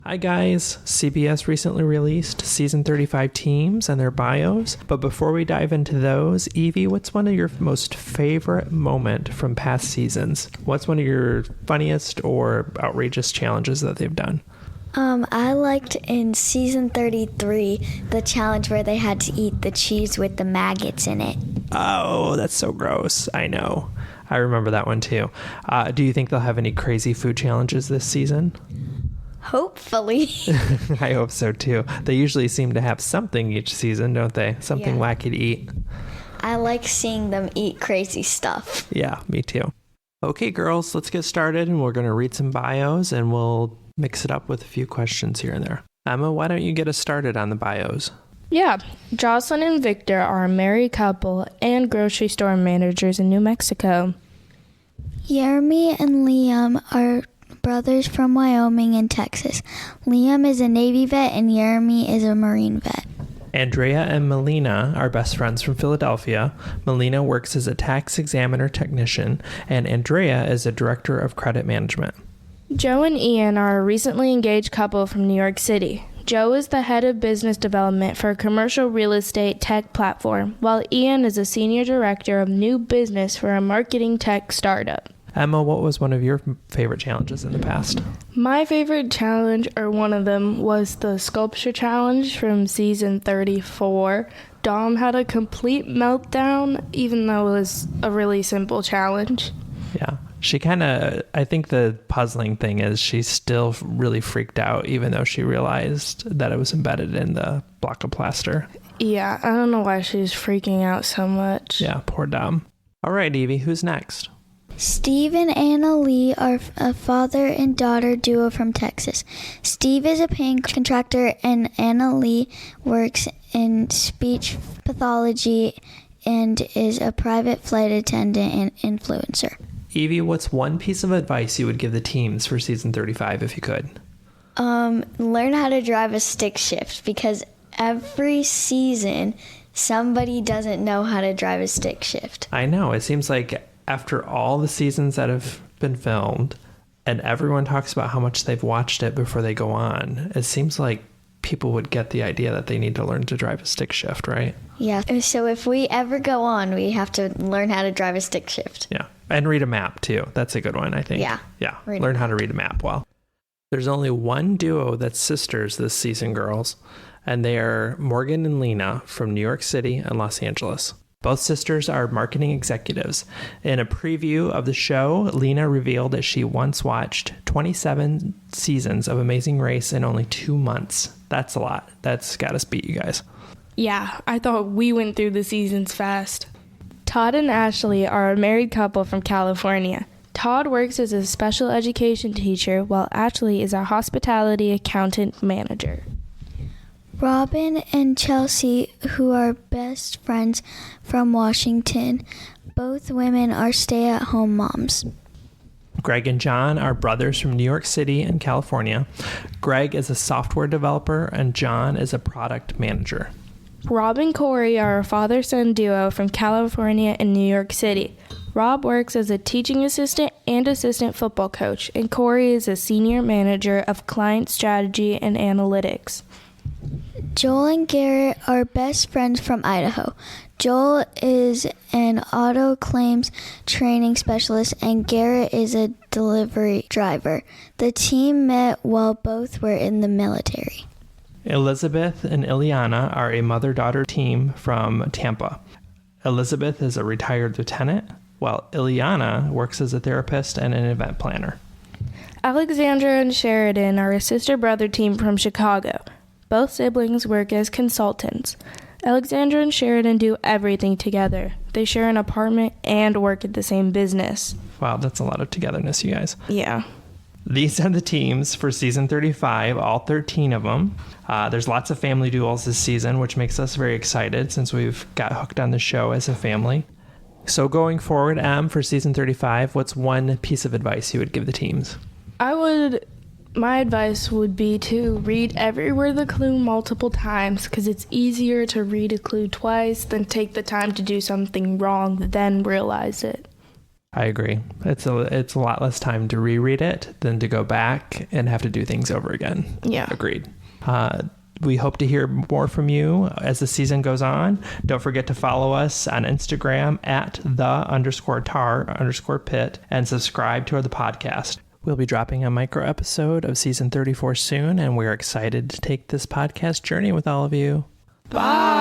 Hi guys, CBS recently released season 35 teams and their bios, but before we dive into those, Evie, what's one of your most favorite moment from past seasons? What's one of your funniest or outrageous challenges that they've done? I liked in season 33 the challenge where they had to eat the cheese with the maggots in it. Oh, that's so gross. I know. I remember that one too. Do you think they'll have any crazy food challenges this season? Hopefully. I hope so too. They usually seem to have something each season, don't they? Something wacky to eat. I like seeing them eat crazy stuff. Yeah, me too. Okay, girls, let's get started, and we're going to read some bios, and we'll mix it up with a few questions here and there. Emma, why don't you get us started on the bios? Yeah, Jocelyn and Victor are a married couple and grocery store managers in New Mexico. Jeremy and Liam are brothers from Wyoming and Texas. Liam is a Navy vet and Jeremy is a Marine vet. Andrea and Melina are best friends from Philadelphia. Melina works as a tax examiner technician, and Andrea is a director of credit management. Joe and Ian are a recently engaged couple from New York City. Joe is the head of business development for a commercial real estate tech platform, while Ian is a senior director of new business for a marketing tech startup. Emma, what was one of your favorite challenges in the past? My favorite challenge, or one of them, was the sculpture challenge from season 34. Dom had a complete meltdown, even though it was a really simple challenge. Yeah. I think the puzzling thing is she's still really freaked out, even though she realized that it was embedded in the block of plaster. Yeah, I don't know why she's freaking out so much. Yeah, poor Dom. All right, Evie, who's next? Steve and Anna Lee are a father and daughter duo from Texas. Steve is a paint contractor and Anna Lee works in speech pathology and is a private flight attendant and influencer. Evie, what's one piece of advice you would give the teams for season 35 if you could? Learn how to drive a stick shift, because every season somebody doesn't know how to drive a stick shift. I know. It seems like after all the seasons that have been filmed and everyone talks about how much they've watched it before they go on, it seems like people would get the idea that they need to learn to drive a stick shift, right? Yeah. So if we ever go on, we have to learn how to drive a stick shift. Yeah. And read a map too. That's a good one, I think. Yeah. Learn how to read a map well. There's only one duo that's sisters this season, girls, and they are Morgan and Lena from New York City and Los Angeles. Both sisters are marketing executives. In a preview of the show, Lena revealed that she once watched 27 seasons of Amazing Race in only 2 months. That's a lot. That's got us beat, you guys. Yeah, I thought we went through the seasons fast. Todd and Ashley are a married couple from California. Todd works as a special education teacher, while Ashley is a hospitality accountant manager. Robin and Chelsea, who are best friends from Washington, both women are stay-at-home moms. Greg and John are brothers from New York City and California. Greg is a software developer and John is a product manager. Rob and Corey are a father-son duo from California and New York City. Rob works as a teaching assistant and assistant football coach, and Corey is a senior manager of client strategy and analytics. Joel and Garrett are best friends from Idaho. Joel is an auto claims training specialist and Garrett is a delivery driver. The team met while both were in the military. Elizabeth and Ileana are a mother-daughter team from Tampa. Elizabeth is a retired lieutenant, while Ileana works as a therapist and an event planner. Alexandra and Sheridan are a sister-brother team from Chicago. Both siblings work as consultants. Alexandra and Sheridan do everything together. They share an apartment and work at the same business. Wow, that's a lot of togetherness, you guys. Yeah. These are the teams for season 35, all 13 of them. There's lots of family duels this season, which makes us very excited since we've got hooked on the show as a family. So going forward, Em, for season 35, what's one piece of advice you would give the teams? My advice would be to read every word of the clue multiple times, because it's easier to read a clue twice than take the time to do something wrong, then realize it. I agree. It's a lot less time to reread it than to go back and have to do things over again. Yeah. Agreed. We hope to hear more from you as the season goes on. Don't forget to follow us on Instagram at @the_tar_pit and subscribe to the podcast. We'll be dropping a micro episode of season 34 soon, and we're excited to take this podcast journey with all of you. Bye.